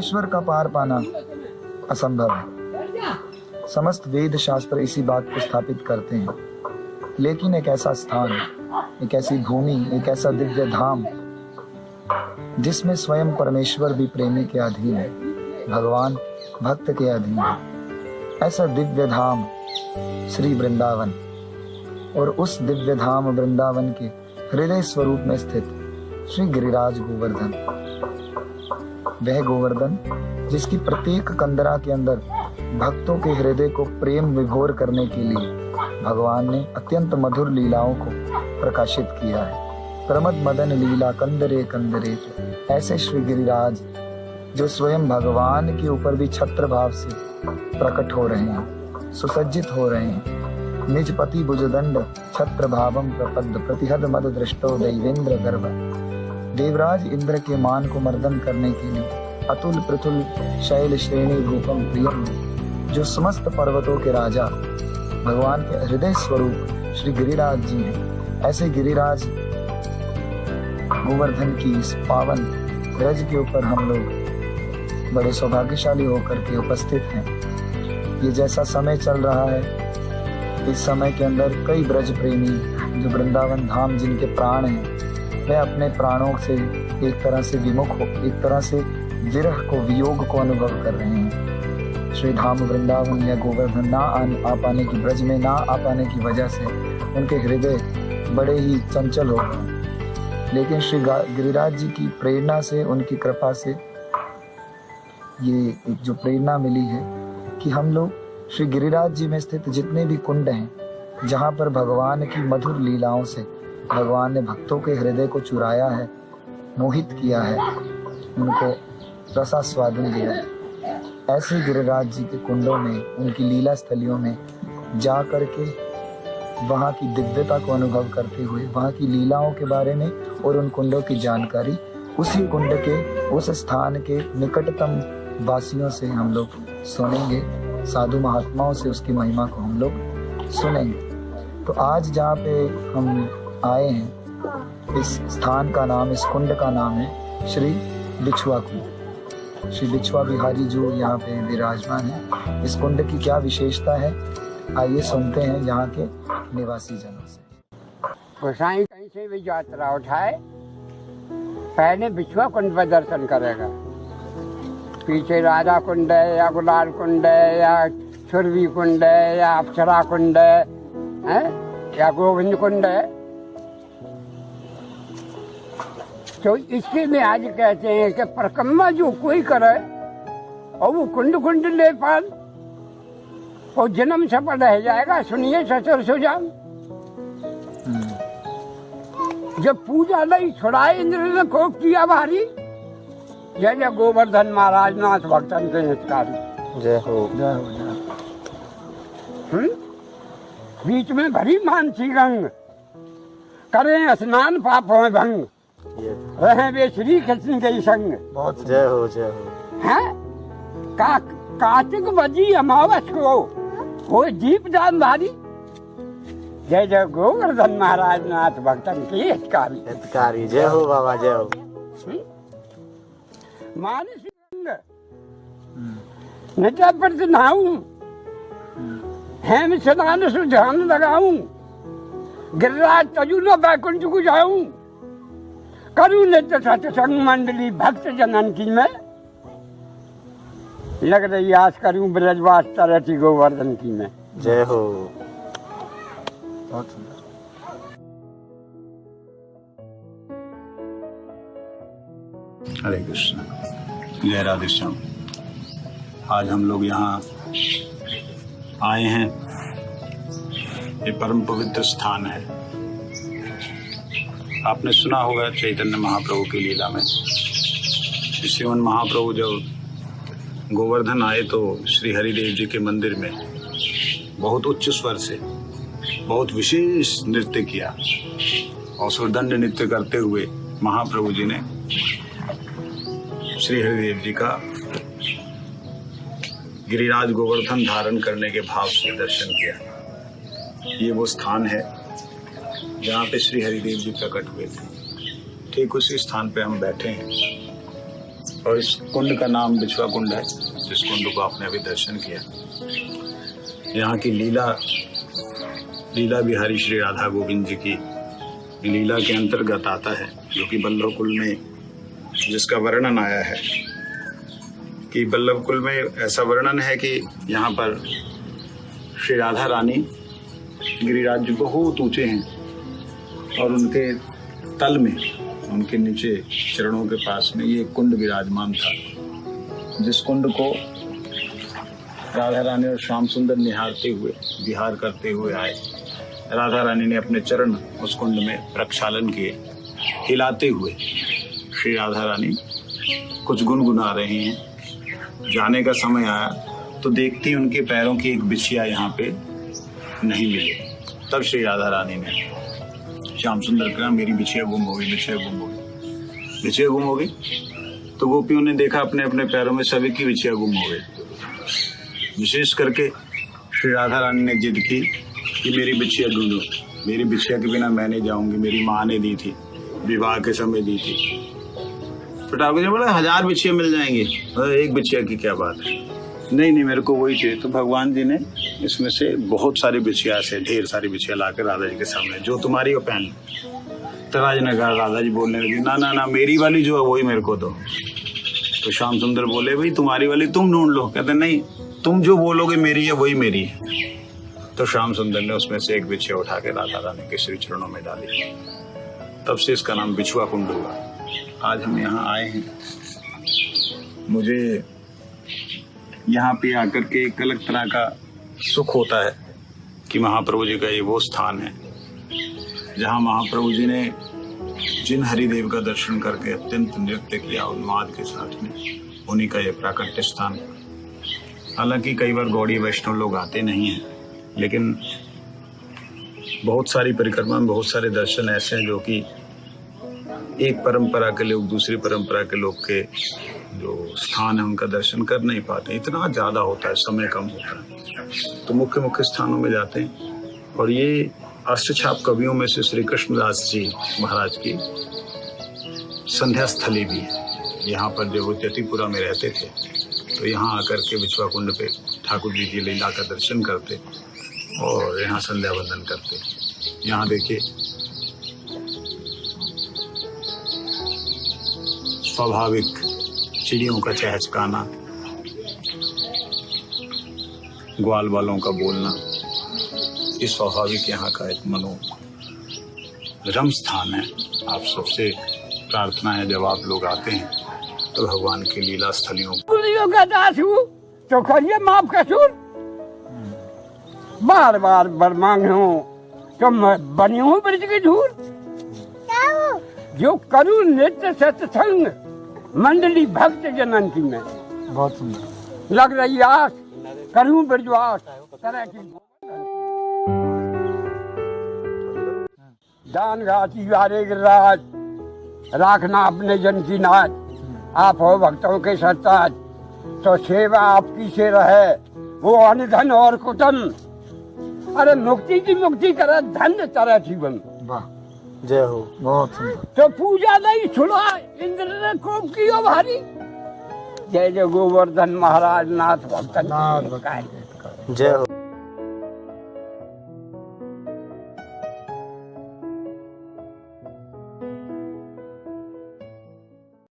परमेश्वर का पार पाना असंभव है। समस्त वेद शास्त्र इसी बात को स्थापित करते हैं। लेकिन एक ऐसा स्थान, एक ऐसी भूमि, एक ऐसा दिव्य धाम जिसमें स्वयं परमेश्वर भी प्रेमी के अधीन है, भगवान भक्त के अधीन है, ऐसा दिव्य धाम श्री वृंदावन। और उस दिव्य धाम वृंदावन के हृदय स्वरूप में स्थित श्री गिरिराज गोवर्धन, वह गोवर्धन जिसकी प्रत्येक कंदरा के अंदर भक्तों के हृदय को प्रेम विभोर करने के लिए भगवान ने अत्यंत मधुर लीलाओं को प्रकाशित किया है। प्रमद मदन लीला कंदरे कंदरे, ऐसे श्री गिरिराज जो स्वयं भगवान के ऊपर भी छत्र भाव से प्रकट हो रहे हैं, सुसज्जित हो रहे हैं। निज पति भुजदंड छत्र भावम प्रपद प्रतिहद मद दृष्टो दैवेंद्र गर्भ। देवराज इंद्र के मान को मर्दन करने के लिए अतुल पृथुल शैल श्रेणी भूपम प्रियम, जो समस्त पर्वतों के राजा भगवान के हृदय स्वरूप श्री गिरिराज जी हैं। ऐसे गिरिराज गोवर्धन की इस पावन ब्रज के ऊपर हम लोग बड़े सौभाग्यशाली होकर के उपस्थित हैं। ये जैसा समय चल रहा है, इस समय के अंदर कई ब्रज प्रेमी जो वृंदावन धाम जिनके प्राण हैं, वे अपने प्राणों से एक तरह से विमुख हो, एक तरह से विरह को, वियोग को अनुभव कर रहे हैं। श्री धाम वृंदावन या गोवर्धन ना आ पाने की, ब्रज में ना आ पाने की वजह से उनके हृदय बड़े ही चंचल हो गए। लेकिन श्री गिरिराज जी की प्रेरणा से, उनकी कृपा से ये एक जो प्रेरणा मिली है कि हम लोग श्री गिरिराज जी में स्थित जितने भी कुंड हैं, जहाँ पर भगवान की मधुर लीलाओं से भगवान ने भक्तों के हृदय को चुराया है, मोहित किया है, उनको रसास्वादन दिया है, ऐसे गिरिराज जी के कुंडों में, उनकी लीला स्थलियों में जा करके वहाँ की दिव्यता को अनुभव करते हुए, वहाँ की लीलाओं के बारे में और उन कुंडों की जानकारी उसी कुंड के, उस स्थान के निकटतम वासियों से हम लोग सुनेंगे, साधु महात्माओं से उसकी महिमा को हम लोग सुनेंगे। तो आज जहाँ पे हम आए हैं, इस स्थान का नाम, इस कुंड का नाम है श्री बिछुआ कुंड। श्री बिछुआ बिहारी जो यहाँ पे विराजमान है, इस कुंड की क्या विशेषता है, आइए सुनते हैं यहाँ के निवासी जनों से। गोसाई कहीं से भी यात्रा उठाए, पहले बिछुआ कुंड पर दर्शन करेगा। पीछे राजा कुंड है या गुलाल कुंड है या छुरवी कुंड है या अप्सरा कुंड है या गोविंद कुंड है। तो इसके लिए आज कहते हैं कि परिक्रमा जो कोई करे और वो कुंड कुंड ले पाल और जन्म सफल रह जाएगा। सुनिए ससुर सुजान, जब पूजा नहीं छुड़ाए इंद्र ने खूब किया भारी, जय जय गोवर्धन महाराज नाथ भक्तन के हितकारी। जय हो जय हो जय हो। बीच में भरी मानसी गंग, करें स्नान पाप हो भंग, रहे वे श्री कृष्ण के संग। बहुत जय हो जय हो। हैं कार्तिक बजी अमावस को हो दीप दान भारी, जय जय गोवर्धन महाराज नाथ भक्तन के हितकारी। जय हो बाबा जय हो। मानसी गंग नचा पर नहाऊं, हेम स्नान सुझान लगाऊं, गिरिराज तजु न बैकुंठ को जाऊं, करूं नित्य सत्संग मंडली भक्त जनन की मैं, लग रही आस करूं ब्रजवास तरती गोवर्धन की मैं। जय हो। बहुत सुंदर। हरे कृष्ण, जय राधे श्याम। आज हम लोग यहाँ आए हैं, ये परम पवित्र स्थान है। आपने सुना होगा चैतन्य महाप्रभु की लीला में, श्रीमन महाप्रभु जब गोवर्धन आए तो श्री हरिदेव जी के मंदिर में बहुत उच्च स्वर से बहुत विशेष नृत्य किया और सुरदंड नृत्य करते हुए महाप्रभु जी ने श्री हरिदेव जी का गिरिराज गोवर्धन धारण करने के भाव से दर्शन किया। ये वो स्थान है जहाँ पे श्री हरिदेव जी प्रकट हुए थे। ठीक उसी स्थान पे हम बैठे हैं। और इस कुंड का नाम बिछुआ कुंड है, जिस कुंड को आपने अभी दर्शन किया। यहाँ की लीला बिहारी श्री राधा गोविंद जी की लीला के अंतर्गत आता है, जो कि बल्लभ कुल में जिसका वर्णन आया है कि बल्लभ कुल में ऐसा वर्णन है कि यहाँ पर श्री राधा रानी गिरिराज जी बहुत ऊंचे हैं और उनके तल में, उनके नीचे चरणों के पास में ये कुंड विराजमान था, जिस कुंड को राधा रानी और श्याम सुंदर निहारते हुए विहार करते हुए आए। राधा रानी ने अपने चरण उस कुंड में प्रक्षालन किए, हिलाते हुए श्री राधा रानी कुछ गुनगुना रहे हैं। जाने का समय आया तो देखती उनके पैरों की एक बिछिया यहाँ पे नहीं मिली। तब श्री राधा रानी ने श्याम सुंदर कहा, मेरी बिछिया गुम हो गई, बिछिया गुम हो गई, बिछिया गुम हो गई। तो गोपियों ने देखा अपने अपने पैरों में सभी की बिछिया गुम हो गई। विशेष करके श्री राधा रानी ने जिद की कि मेरी बिछिया ढूंढो, मेरी बिछिया के बिना मैं नहीं जाऊंगी, मेरी माँ ने दी थी, विवाह के समय दी थी। तो ठाकुर जी बोला 1000 बिछिया मिल जाएंगी, एक बिछिया की क्या बात है, नहीं मेरे को वही चाहिए। तो भगवान जी ने इसमें से बहुत सारी बिछिया से ढेर सारी बिछिया लाकर राधा जी के सामने, जो तुम्हारी हो पहन। तो राजा ने कहा, राधा जी बोलने लगी, ना ना ना, मेरी वाली जो है वही मेरे को दो। तो श्याम सुंदर बोले, भाई तुम्हारी वाली तुम ढूंढ लो। कहते नहीं, तुम जो बोलोगे मेरी है वही मेरी है। तो श्याम सुंदर ने उसमें से एक बिछिया उठा के राधा रानी के श्री चरणों में डाली। तब से इसका नाम बिछुआ कुंड हुआ। आज हम यहाँ आए हैं, मुझे यहाँ पे आकर के एक अलग तरह का सुख होता है कि महाप्रभु जी का ये वो स्थान है जहाँ महाप्रभु जी ने जिन हरिदेव का दर्शन करके अत्यंत नृत्य किया उन्माद के साथ में, उन्हीं का ये प्राकट्य स्थान। हालांकि कई बार गौड़ी वैष्णव लोग आते नहीं हैं, लेकिन बहुत सारी परिक्रमा में बहुत सारे दर्शन ऐसे हैं जो कि एक परंपरा के लोग दूसरी परंपरा के लोग के जो स्थान है उनका दर्शन कर नहीं पाते। इतना ज़्यादा होता है, समय कम होता है, तो मुख्य मुख्य स्थानों में जाते हैं। और ये अष्टछाप कवियों में से श्री कृष्णदास जी महाराज की संध्या स्थली भी है। यहाँ पर जब वो त्यतिपुरा में रहते थे तो यहाँ आकर के बिछुआ कुंड पे ठाकुर जी की लीला का दर्शन करते और यहाँ संध्या वंदन करते। यहाँ देखिए स्वाभाविक चिड़ियों का चहचकाना, ग्वाल वालों का बोलना, ये स्वाभाविक यहाँ का एक मनोरम स्थान है। आप सबसे प्रार्थना है जब आप लोग आते हैं तो भगवान की लीला स्थलियों का दास हूँ तो करिए माफ कसूर, बार बार बरमांग हूँ तो मैं बनी हूँ ब्रज की धूल। जो करूँ नित्य सत्संग मंडली भक्त जनन की मैं, बहुत सुंदर लग रही आस करूँ ब्रजवास तरह की। दान घाटी वारे गिरिराज, राखना अपने जन की नाज। आप हो भक्तों के सरताज, तो सेवा आपकी से रहे वो अन्न धन और कुटम। अरे मुक्ति की मुक्ति करे धन्य तरह जीवन। वाह, जय हो। बहुत सुंदर। तो पूजा नहीं छुड़ा इंद्र ने कोप की ओ भारी। जय जय गोवर्धन महाराज नाथ भक्त नाथ का। जय हो।